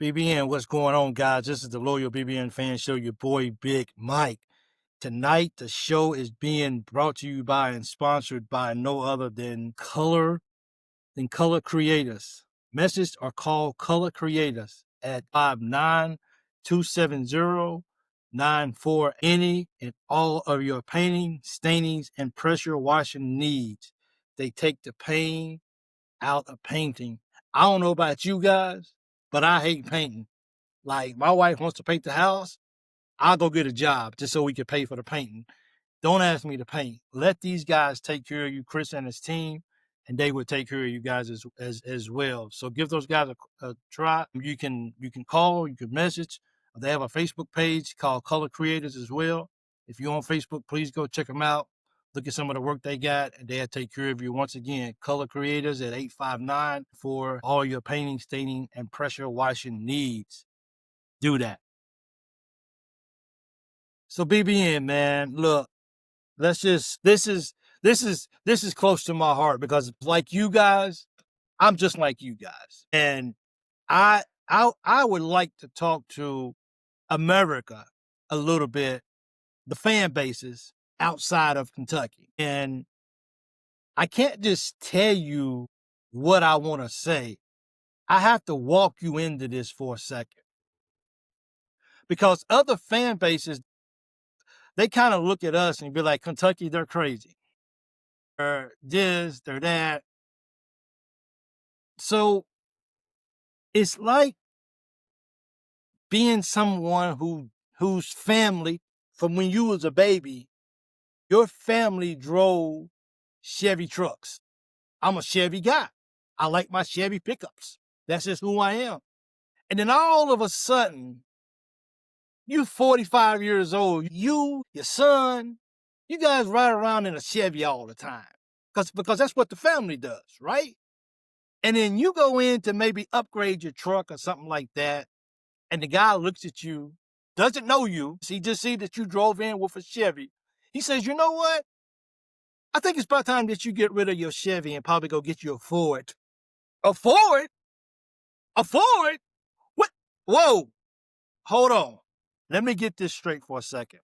BBN, what's going on, guys? This is the Loyal BBN Fan Show, your boy, Big Mike. Tonight, the show is being brought to you by and sponsored by no other than Color Creators. Messages are called Color Creators at 59270-94 any and all of your painting, stainings, and pressure washing needs. They take the pain out of painting. I don't know about you guys, but I hate painting. Like, my wife wants to paint the house, I'll go get a job just so we can pay for the painting. Don't ask me to paint. Let these guys take care of you, Chris and his team, and they will take care of you guys as well. So give those guys a try. You can call, you can message. They have a Facebook page called Color Creators as well. If you're on Facebook, please go check them out. Look at some of the work they got, and they'll take care of you. Once again, Color Creators at 859 for all your painting, staining, and pressure washing needs. Do that. So BBN, man, look, this is close to my heart because like you guys, I'm just like you guys. And I would like to talk to America a little bit, the fan bases outside of Kentucky. And I can't just tell you what I want to say. I have to walk you into this for a second. Because other fan bases, they kind of look at us and be like, Kentucky, they're crazy. They're this, they're that. So it's like being someone whose family, from when you was a baby, your family drove Chevy trucks. I'm a Chevy guy. I like my Chevy pickups. That's just who I am. And then all of a sudden, you 45 years old, you, your son, you guys ride around in a Chevy all the time. Because that's what the family does, right? And then you go in to maybe upgrade your truck or something like that, and the guy looks at you, doesn't know you, he just sees that you drove in with a Chevy. He says, you know what? I think it's about time that you get rid of your Chevy and probably go get you a Ford. A Ford? A Ford? What? Whoa. Hold on. Let me get this straight for a second.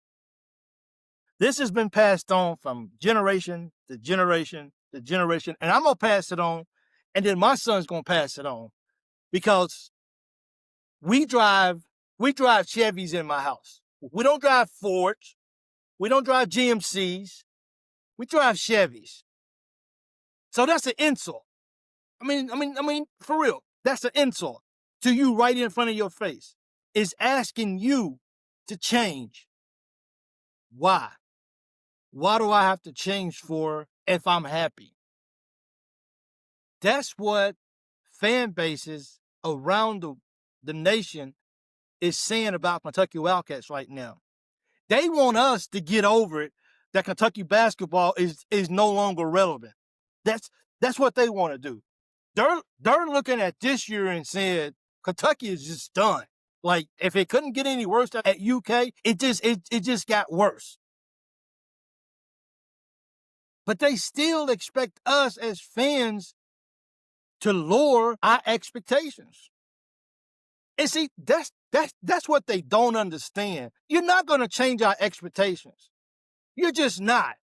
This has been passed on from generation to generation to generation, and I'm going to pass it on, and then my son's going to pass it on, because we drive Chevys in my house. We don't drive Fords. We don't drive GMCs. We drive Chevys. So that's an insult. I mean, for real, that's an insult to you right in front of your face. Is asking you to change. Why? Why do I have to change for if I'm happy? That's what fan bases around the nation is saying about Kentucky Wildcats right now. They want us to get over it that Kentucky basketball is no longer relevant. That's what they want to do. They're looking at this year and saying Kentucky is just done. Like, if it couldn't get any worse at UK, it just got worse. But they still expect us as fans to lower our expectations. And see, that's what they don't understand. You're not going to change our expectations. You're just not.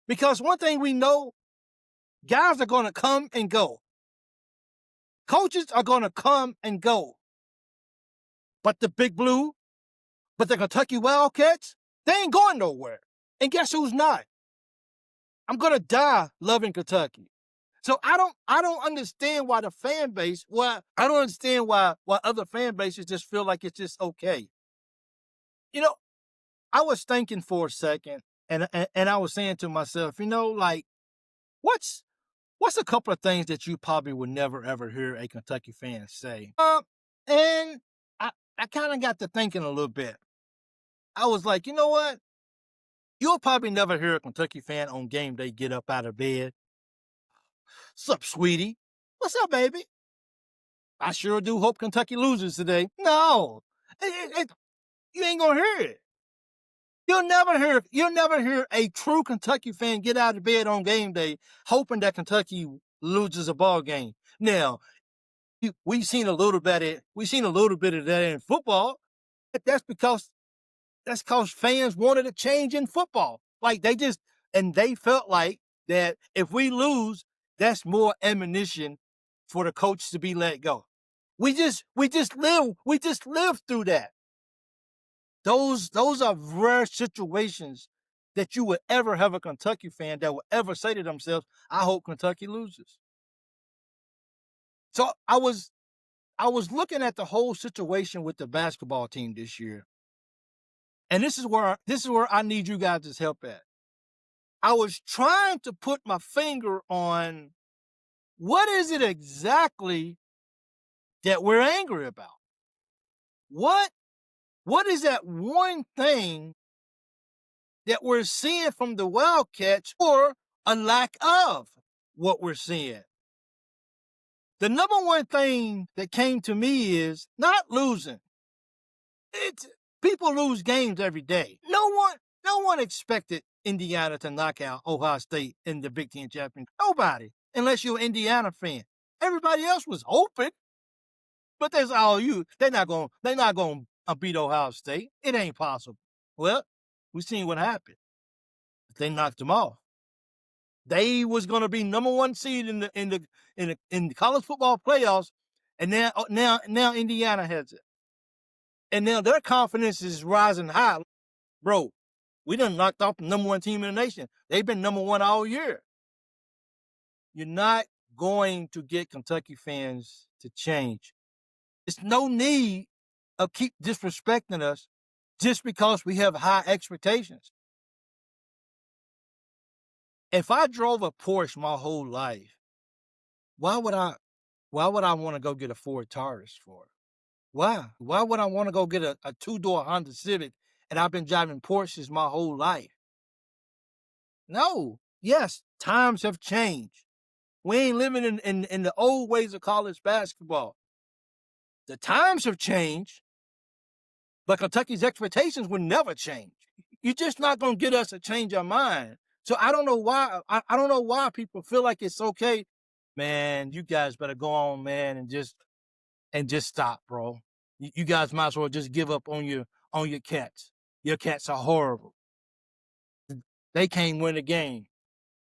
Because one thing we know, guys are going to come and go. Coaches are going to come and go. But the Big Blue, but the Kentucky Wildcats, they ain't going nowhere. And guess who's not? I'm going to die loving Kentucky. So I don't understand why the fan base, I don't understand why other fan bases just feel like it's just okay. You know, I was thinking for a second, and I was saying to myself, like, what's a couple of things that you probably would never ever hear a Kentucky fan say? And I kind of got to thinking a little bit. I was like, you know what? You'll probably never hear a Kentucky fan on game day get up out of bed. What's up, sweetie? What's up, baby? I sure do hope Kentucky loses today. No, you ain't gonna hear it. You'll never hear a true Kentucky fan get out of bed on game day hoping that Kentucky loses a ball game. Now, we've seen a little bit of that in football. That's because fans wanted a change in football. Like they felt like that if we lose, that's more ammunition for the coach to be let go. We just live through that. Those are rare situations that you would ever have a Kentucky fan that would ever say to themselves, I hope Kentucky loses. So I was looking at the whole situation with the basketball team this year. And this is where I need you guys' help at. I was trying to put my finger on what is it exactly that we're angry about? What is that one thing that we're seeing from the Wildcats, or a lack of what we're seeing? The number one thing that came to me is not losing. People lose games every day. No one expected Indiana to knock out Ohio State in the Big Ten championship. Nobody, unless you're an Indiana fan. Everybody else was hoping, but that's all you. They're not going to beat Ohio State. It ain't possible. Well, we seen what happened. They knocked them off. They was going to be number one seed in the college football playoffs, and now Indiana has it, and now their confidence is rising high. Bro, we done knocked off the number one team in the nation. They've been number one all year. You're not going to get Kentucky fans to change. There's no need of keep disrespecting us just because we have high expectations. If I drove a Porsche my whole life, why would I want to go get a Ford Taurus for? Why? Why would I want to go get a two-door Honda Civic and I've been driving Porsches my whole life? No. Yes, times have changed. We ain't living in the old ways of college basketball. The times have changed, but Kentucky's expectations will never change. You're just not going to get us to change our mind. So I don't know why. I don't know why people feel like it's okay. Man, you guys better go on, man, and just stop, bro. You guys might as well just give up on your Cats. Your Cats are horrible. They can't win a game.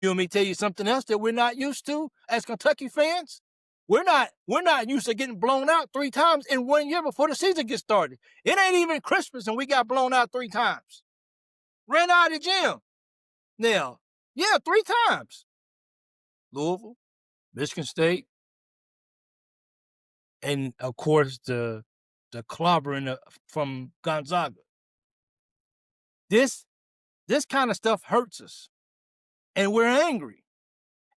You want me to tell you something else that we're not used to as Kentucky fans? We're not used to getting blown out 3 times in 1 year before the season gets started. It ain't even Christmas and we got blown out 3 times. Ran out of the gym. Now, yeah, 3 times. Louisville, Michigan State, and of course the clobbering from Gonzaga. This kind of stuff hurts us, and we're angry,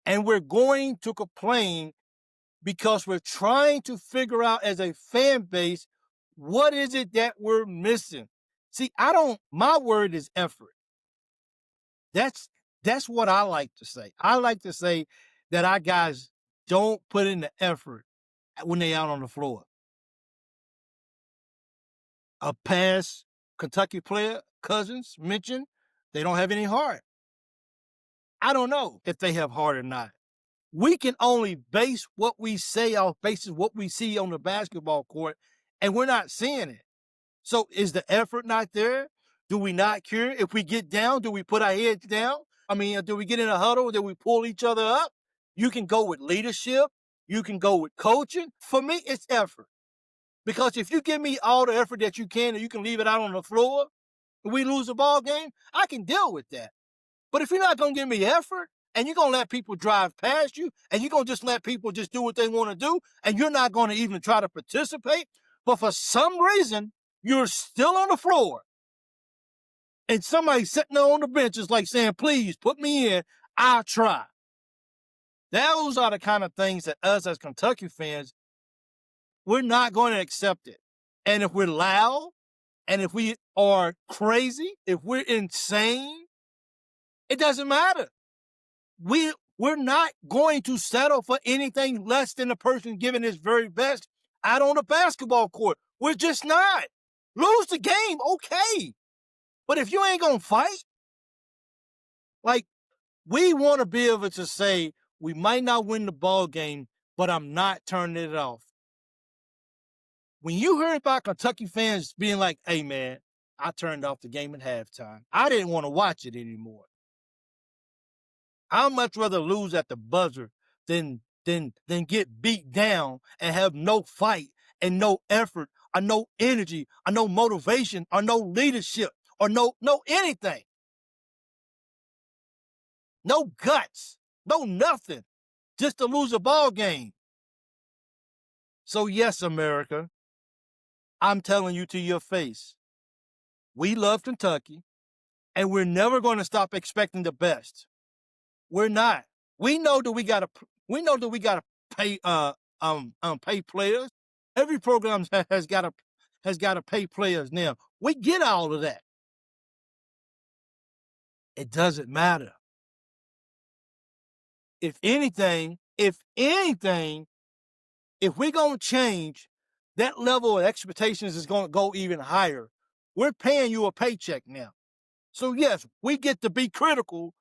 and we're going to complain because we're trying to figure out as a fan base, what is it that we're missing? See, my word is effort. That's what I like to say. I like to say that our guys don't put in the effort when they out on the floor. A past Kentucky player, Cousins, mentioned they don't have any heart. I don't know if they have heart or not. We can only base what we say off basis what we see on the basketball court, and we're not seeing it. So is the effort not there? Do we not care? If we get down, do we put our heads down? I mean, do we get in a huddle? Do we pull each other up? You can go with leadership. You can go with coaching. For me, it's effort. Because if you give me all the effort that you can and you can leave it out on the floor and we lose a ball game, I can deal with that. But if you're not going to give me effort and you're going to let people drive past you and you're going to just let people just do what they want to do and you're not going to even try to participate, but for some reason, you're still on the floor and somebody sitting there on the bench is like saying, please put me in, I'll try. Those are the kind of things that us as Kentucky fans, we're not going to accept it. And if we're loud, and if we are crazy, if we're insane, it doesn't matter. We're not going to settle for anything less than the person giving his very best out on the basketball court. We're just not. Lose the game, okay. But if you ain't going to fight, like, we want to be able to say, we might not win the ball game, but I'm not turning it off. When you heard about Kentucky fans being like, hey, man, I turned off the game at halftime. I didn't want to watch it anymore. I'd much rather lose at the buzzer than get beat down and have no fight and no effort or no energy or no motivation or no leadership or no anything. No guts, no nothing, just to lose a ball game. So yes, America, I'm telling you to your face, we love Kentucky and we're never going to stop expecting the best. We're not. We know that we gotta pay pay players. Every program has gotta pay players now. We get all of that. It doesn't matter. If anything, if we're gonna change, that level of expectations is gonna go even higher. We're paying you a paycheck now. So yes, we get to be critical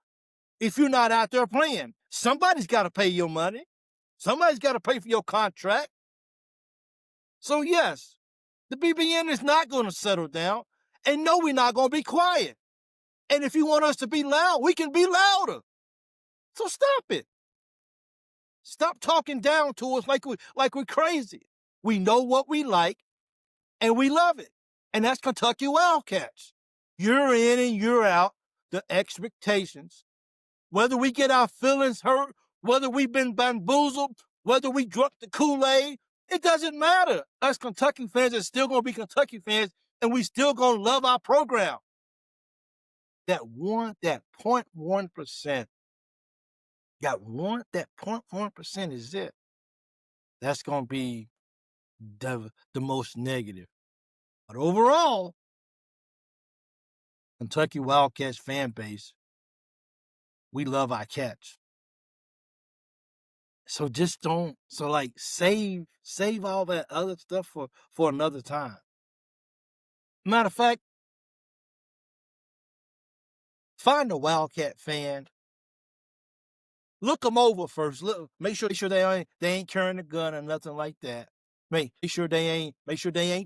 if you're not out there playing. Somebody's gotta pay your money. Somebody's gotta pay for your contract. So yes, the BBN is not gonna settle down. And no, we're not gonna be quiet. And if you want us to be loud, we can be louder. So stop it. Stop talking down to us like we're crazy. We know what we like and we love it. And that's Kentucky Wildcats. You're in and you're out. The expectations, whether we get our feelings hurt, whether we've been bamboozled, whether we drunk the Kool-Aid, it doesn't matter. Us Kentucky fans are still going to be Kentucky fans, and we still going to love our program. That 0.1%, that 0.1% is it. That's going to be the most negative. But overall, Kentucky Wildcats fan base, we love our cats. So just don't, so like save all that other stuff for another time. Matter of fact, find a Wildcat fan. Look them over first. Look, make sure they ain't carrying a gun or nothing like that. Make sure they ain't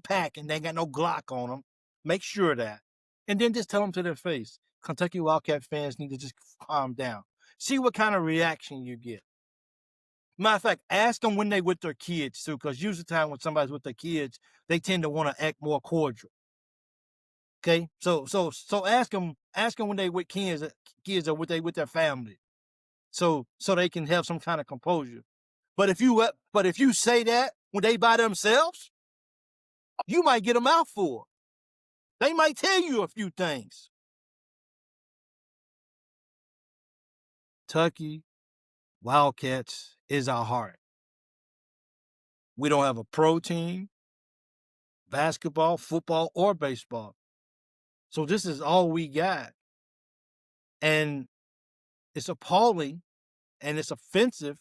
packing. They ain't got no Glock on them. Make sure of that. And then just tell them to their face. Kentucky Wildcat fans need to just calm down. See what kind of reaction you get. Matter of fact, ask them when they with their kids too, because usually the time when somebody's with their kids, they tend to want to act more cordial. Okay, so ask them when they with kids or with their family, so they can have some kind of composure. But if you say that when they by themselves, you might get a mouthful. They might tell you a few things. Kentucky Wildcats is our heart. We don't have a pro team, basketball, football, or baseball. So this is all we got. And it's appalling and it's offensive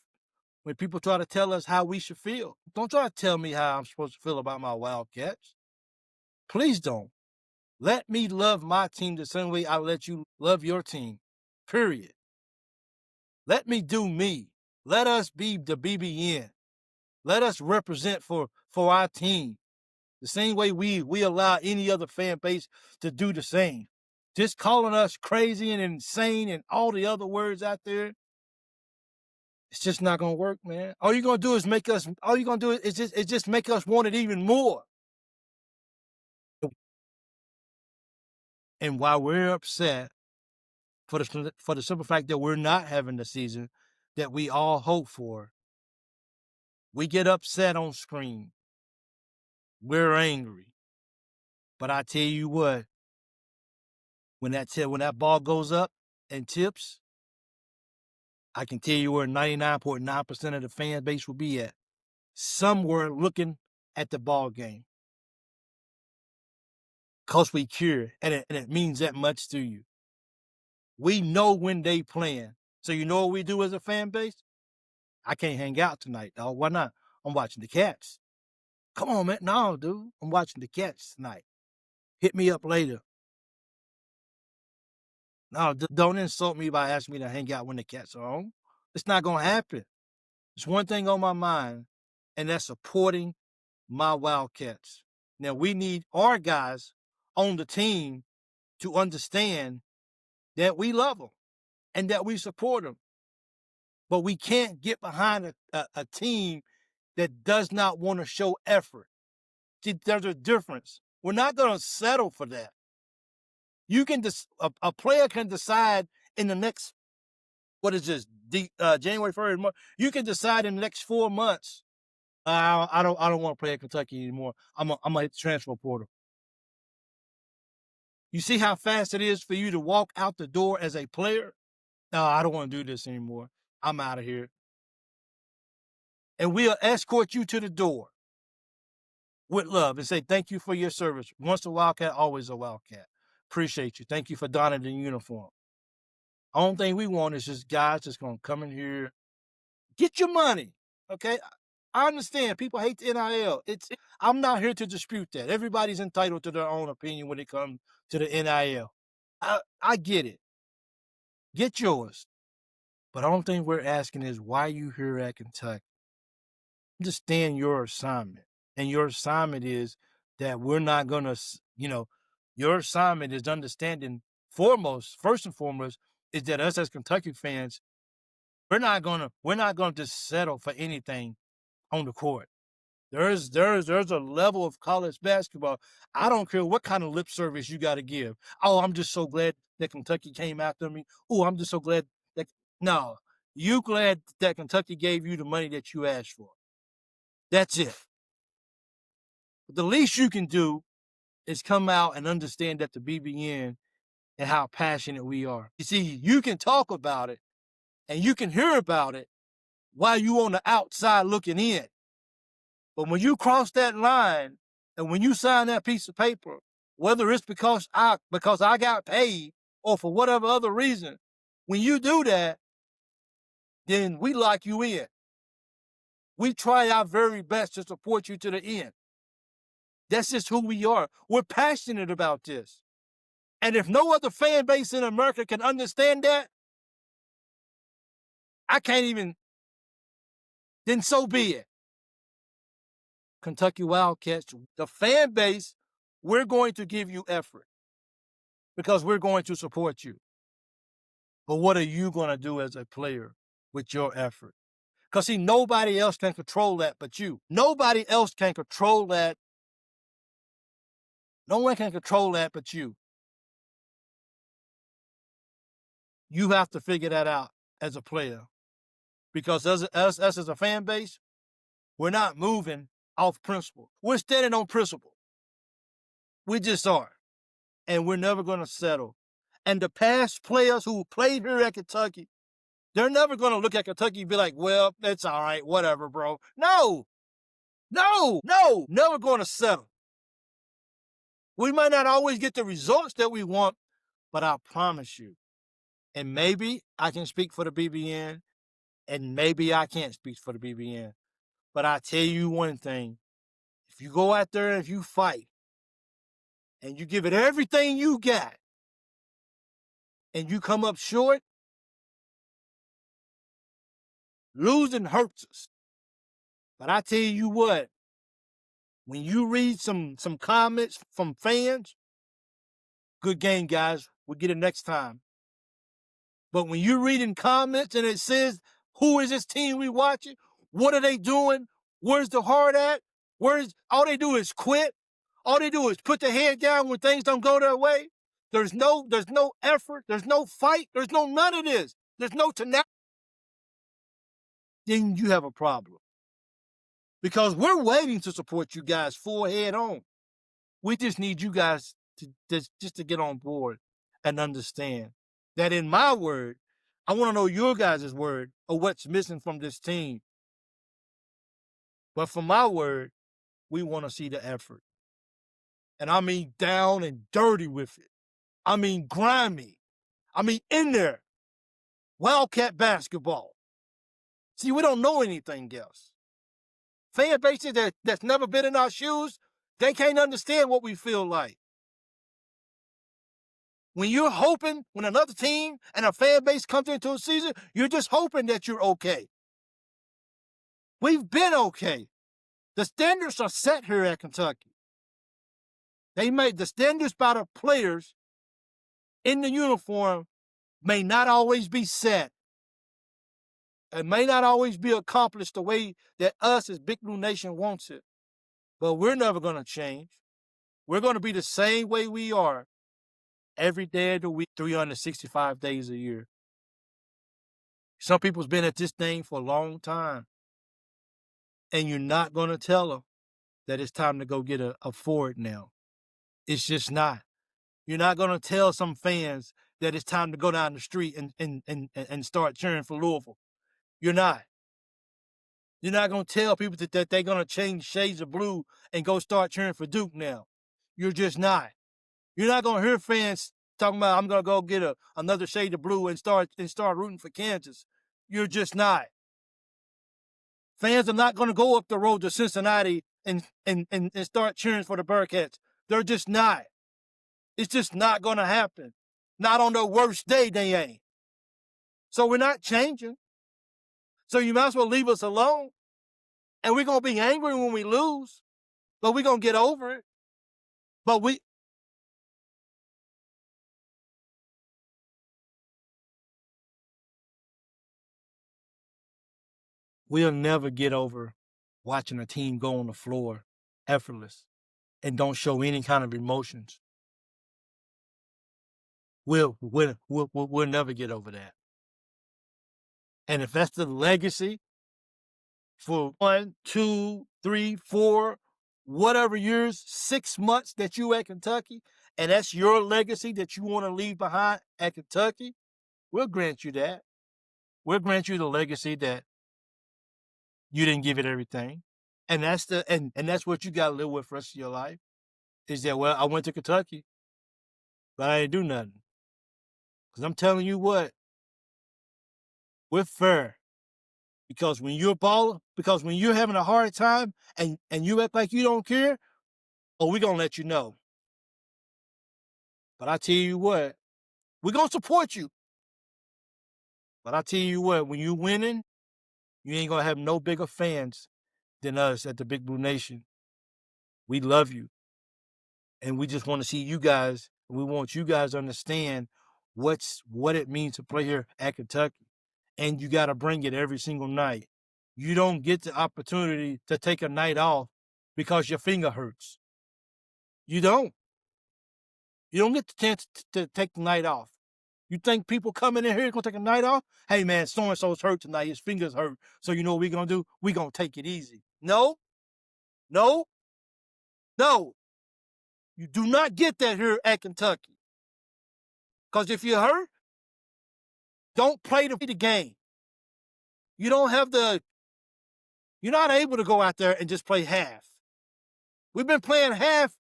when people try to tell us how we should feel. Don't try to tell me how I'm supposed to feel about my Wildcats. Please don't. Let me love my team the same way I let you love your team. Period. Let me do me. Let us be the BBN. Let us represent for our team. The same way we allow any other fan base to do the same. Just calling us crazy and insane and all the other words out there, it's just not gonna work, man. All you're gonna do is make us make us want it even more. And while we're upset for the simple fact that we're not having the season that we all hope for, we get upset on screen. We're angry. But I tell you what, when that ball goes up and tips, I can tell you where 99.9% of the fan base will be at. Somewhere looking at the ball game. Because we care, and it means that much to you. We know when they playing. So you know what we do as a fan base? I can't hang out tonight, dog. Why not? I'm watching the Cats. Come on, man. No, dude. I'm watching the Cats tonight. Hit me up later. No, don't insult me by asking me to hang out when the Cats are on. It's not going to happen. There's one thing on my mind, and that's supporting my Wildcats. Now, we need our guys on the team to understand that we love them and that we support them. But we can't get behind a team that does not want to show effort. See, there's a difference. We're not going to settle for that. You can a player can decide in the next, what is this, January, February, March. You can decide in the next 4 months, I don't want to play at Kentucky anymore. I'm gonna hit the transfer portal. You see how fast it is for you to walk out the door as a player? No, I don't want to do this anymore. I'm out of here. And we'll escort you to the door with love and say thank you for your service. Once a Wildcat, always a Wildcat. Appreciate you. Thank you for donning the uniform. Only thing we want is just guys that's going to come in here, get your money, okay? I understand people hate the NIL. I'm not here to dispute that. Everybody's entitled to their own opinion when it comes to the NIL. I get it. Get yours. But the only thing we're asking is, why are you here at Kentucky? Understand your assignment. And your assignment is that we're not going to, your assignment is understanding first and foremost, is that us as Kentucky fans, we're not going to just settle for anything on the court. There's a level of college basketball. I don't care what kind of lip service you got to give. Oh, I'm just so glad that Kentucky came after me. Oh, I'm just so glad that, no, you glad that Kentucky gave you the money that you asked for. That's it. But the least you can do is come out and understand that the BBN and how passionate we are. You see, you can talk about it and you can hear about it while you on the outside looking in. But when you cross that line and when you sign that piece of paper, whether it's because I got paid or for whatever other reason, when you do that, then we lock you in. We try our very best to support you to the end. That's just who we are. We're passionate about this. And if no other fan base in America can understand that, I can't even, then so be it. Kentucky Wildcats, the fan base, we're going to give you effort because we're going to support you. But what are you going to do as a player with your effort? Because, see, nobody else can control that but you. Nobody else can control that. No one can control that but you. You have to figure that out as a player. Because us as a fan base, we're not moving off principle. We're standing on principle. We just are. And we're never going to settle. And the past players who played here at Kentucky, they're never going to look at Kentucky and be like, well, that's all right, whatever, bro. No, never going to settle. We might not always get the results that we want, but I promise you, and maybe I can speak for the BBN, and maybe I can't speak for the BBN, but I tell you one thing, if you go out there and if you fight, and you give it everything you got, and you come up short, losing hurts us. But I tell you what, when you read some comments from fans, good game, guys. We'll get it next time. But when you're reading comments and it says, who is this team we watching? What are they doing? Where's the heart at? All they do is quit. All they do is put their head down when things don't go their way. There's no effort. There's no fight. There's none of this. There's no tenacity. Then you have a problem. Because we're waiting to support you guys full head on. We just need you guys to get on board and understand that in my word, I want to know your guys' word of what's missing from this team. But for my word, we want to see the effort. And I mean down and dirty with it. I mean grimy. I mean in there. Wildcat basketball. See, we don't know anything else. Fan bases that's never been in our shoes, they can't understand what we feel like. When you're hoping, when another team and a fan base comes into a season, you're just hoping that you're okay. We've been okay. The standards are set here at Kentucky. They made the standards by the players in the uniform may not always be set. It may not always be accomplished the way that us as Big Blue Nation wants it. But we're never going to change. We're going to be the same way we are every day of the week, 365 days a year. Some people's been at this thing for a long time. And you're not going to tell them that it's time to go get a Ford now. It's just not. You're not going to tell some fans that it's time to go down the street and start cheering for Louisville. You're not. You're not going to tell people that they're going to change shades of blue and go start cheering for Duke now. You're just not. You're not going to hear fans talking about, I'm going to go get another shade of blue and start rooting for Kansas. You're just not. Fans are not going to go up the road to Cincinnati and start cheering for the Bearcats. They're just not. It's just not going to happen. Not on their worst day, they ain't. So we're not changing. So you might as well leave us alone. And we're going to be angry when we lose, but we're going to get over it. But we'll never get over watching a team go on the floor effortless and don't show any kind of emotions. We'll never get over that. And if that's the legacy for 1, 2, 3, 4, whatever years, 6 months that you at Kentucky, and that's your legacy that you want to leave behind at Kentucky, we'll grant you that. We'll grant you the legacy that you didn't give it everything. And that's that's what you gotta live with for the rest of your life. Is that, well, I went to Kentucky, but I didn't do nothing. Because I'm telling you what, we're fair. Because when you're balling, because when you're having a hard time and you act like you don't care, we're gonna let you know. But I tell you what, we're gonna support you. But I tell you what, when you're winning, you ain't gonna have no bigger fans than us at the Big Blue Nation. We love you. And we just want to see you guys. We want you guys to understand what it means to play here at Kentucky. And you got to bring it every single night. You don't get the opportunity to take a night off because your finger hurts. You don't. You don't get the chance to take the night off. You think people coming in here going to take a night off? Hey, man, so-and-so's hurt tonight. His fingers hurt. So you know what we're going to do? We're going to take it easy. No. No. No. You do not get that here at Kentucky. Because if you're hurt, don't play the game. You don't have you're not able to go out there and just play half. We've been playing half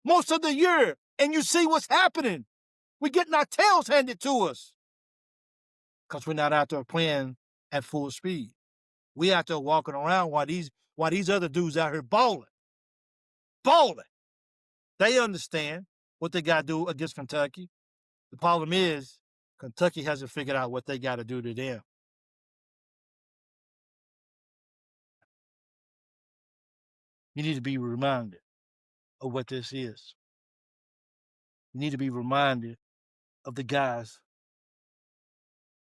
most of the year, and you see what's happening. We're getting our tails handed to us. Because we're not out there playing at full speed. We out there walking around while these other dudes out here balling. Balling. They understand what they got to do against Kentucky. The problem is, Kentucky hasn't figured out what they got to do to them. You need to be reminded of what this is. You need to be reminded of the guys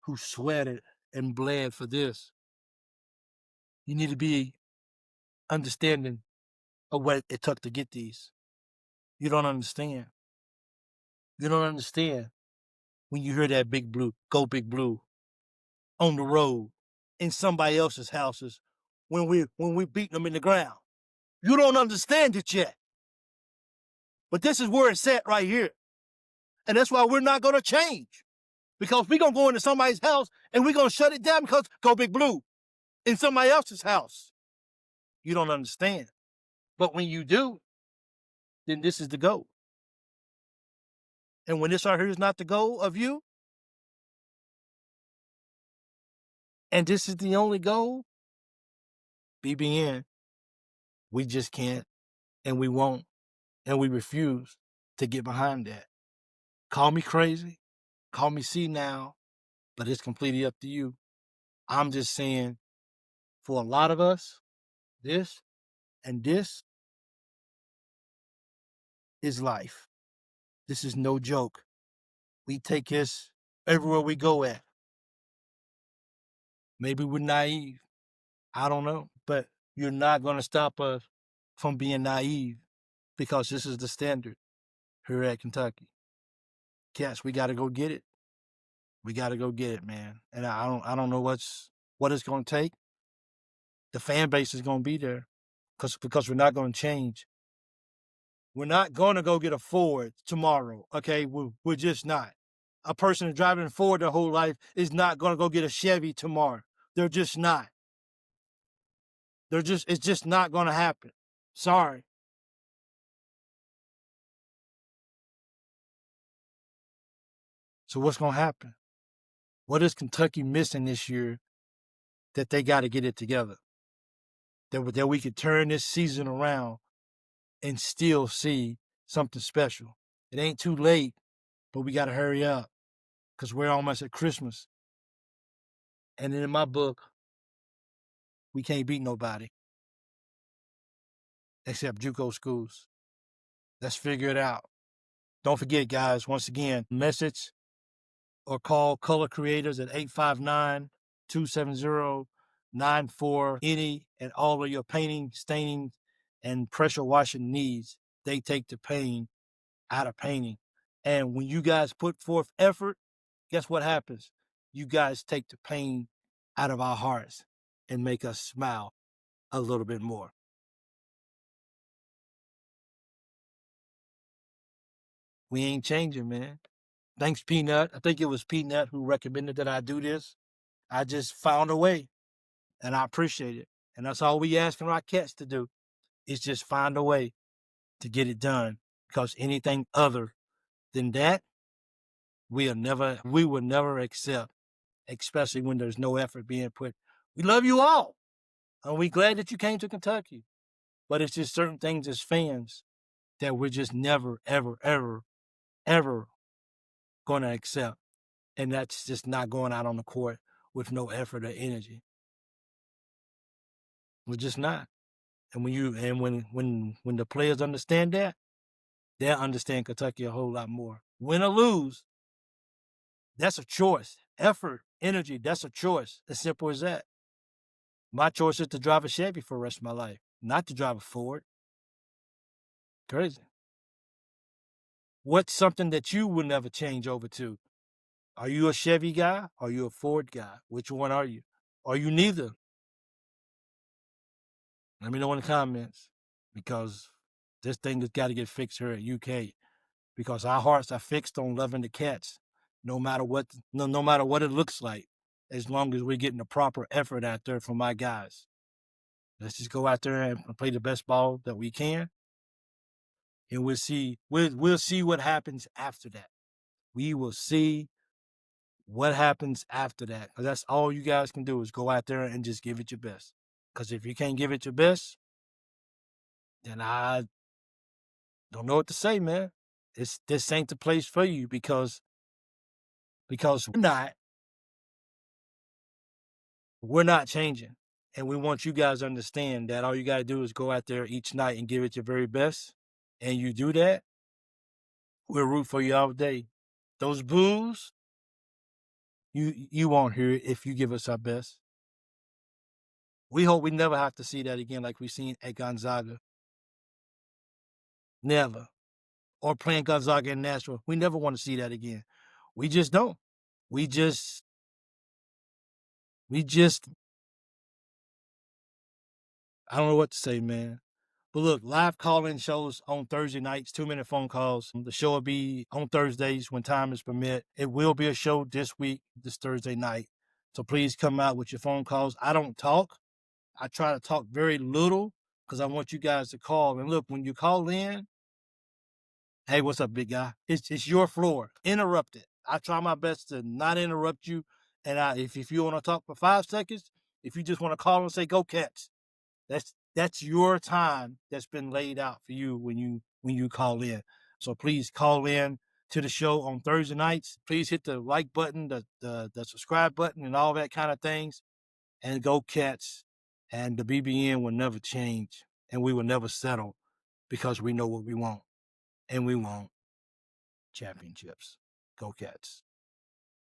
who sweated and bled for this. You need to be understanding of what it took to get these. You don't understand. You don't understand when you hear that Big Blue, go Big Blue, on the road, in somebody else's houses, when we beating them in the ground. You don't understand it yet. But this is where it's at right here. And that's why we're not going to change. Because we're going to go into somebody's house and we're going to shut it down because go Big Blue in somebody else's house. You don't understand. But when you do, then this is the goal. And when this right here is not the goal of you, and this is the only goal, BBN, we just can't, and we won't, and we refuse to get behind that. Call me crazy, call me senile, but it's completely up to you. I'm just saying, for a lot of us, this And this is life. This is no joke. We take this everywhere we go at. Maybe we're naive. I don't know. But you're not going to stop us from being naive because this is the standard here at Kentucky. Cats, we got to go get it. We got to go get it, man. And I don't know what it's going to take. The fan base is going to be there because we're not going to change. We're not going to go get a Ford tomorrow, okay? We're just not. A person driving a Ford their whole life is not going to go get a Chevy tomorrow. They're just not. It's just not going to happen. Sorry. So what's going to happen? What is Kentucky missing this year that they got to get it together? That we could turn this season around and still see something special. It ain't too late, but we got to hurry up because we're almost at Christmas. And in my book, we can't beat nobody except JUCO schools. Let's figure it out. Don't forget, guys, once again, message or call color creators at 859-270-94. Any and all of your painting, staining, and pressure washing needs. They take the pain out of painting. And when you guys put forth effort, guess what happens? You guys take the pain out of our hearts and make us smile a little bit more. We ain't changing, man. Thanks, Peanut. I think it was Peanut who recommended that I do this. I just found a way, and I appreciate it. And that's all we asking our cats to do is just find a way to get it done. Because anything other than that, we will never accept, especially when there's no effort being put. We love you all, and we're glad that you came to Kentucky. But it's just certain things as fans that we're just never, ever, ever, ever going to accept. And that's just not going out on the court with no effort or energy. We're just not. And when the players understand that, they'll understand Kentucky a whole lot more. Win or lose, that's a choice. Effort, energy, that's a choice. As simple as that. My choice is to drive a Chevy for the rest of my life, not to drive a Ford. Crazy. What's something that you would never change over to? Are you a Chevy guy? Or are you a Ford guy? Which one are you? Are you neither? Let me know in the comments because this thing has got to get fixed here at UK because our hearts are fixed on loving the cats, no matter what it looks like, as long as we're getting the proper effort out there from my guys. Let's just go out there and play the best ball that we can, and we'll see what happens after that. We will see what happens after that because that's all you guys can do is go out there and just give it your best. Because if you can't give it your best, then I don't know what to say, man. This ain't the place for you because we're not changing. And we want you guys to understand that all you gotta do is go out there each night and give it your very best. And you do that, we'll root for you all day. Those boos, you won't hear it if you give us our best. We hope we never have to see that again like we've seen at Gonzaga. Never. Or playing Gonzaga in Nashville. We never want to see that again. We just don't. We just I don't know what to say, man. But look, live call-in shows on Thursday nights, 2-minute phone calls. The show will be on Thursdays when time is permit. It will be a show this week, this Thursday night. So please come out with your phone calls. I don't talk. I try to talk very little because I want you guys to call. And look, when you call in, hey, what's up, big guy? It's your floor. Interrupt it. I try my best to not interrupt you. And if you want to talk for 5 seconds, if you just want to call and say, go Cats, that's your time that's been laid out for you when you call in. So please call in to the show on Thursday nights. Please hit the like button, the subscribe button, and all that kind of things. And go Cats. And the BBN will never change. and we will never settle because we know what we want, and we want championships. Go Cats.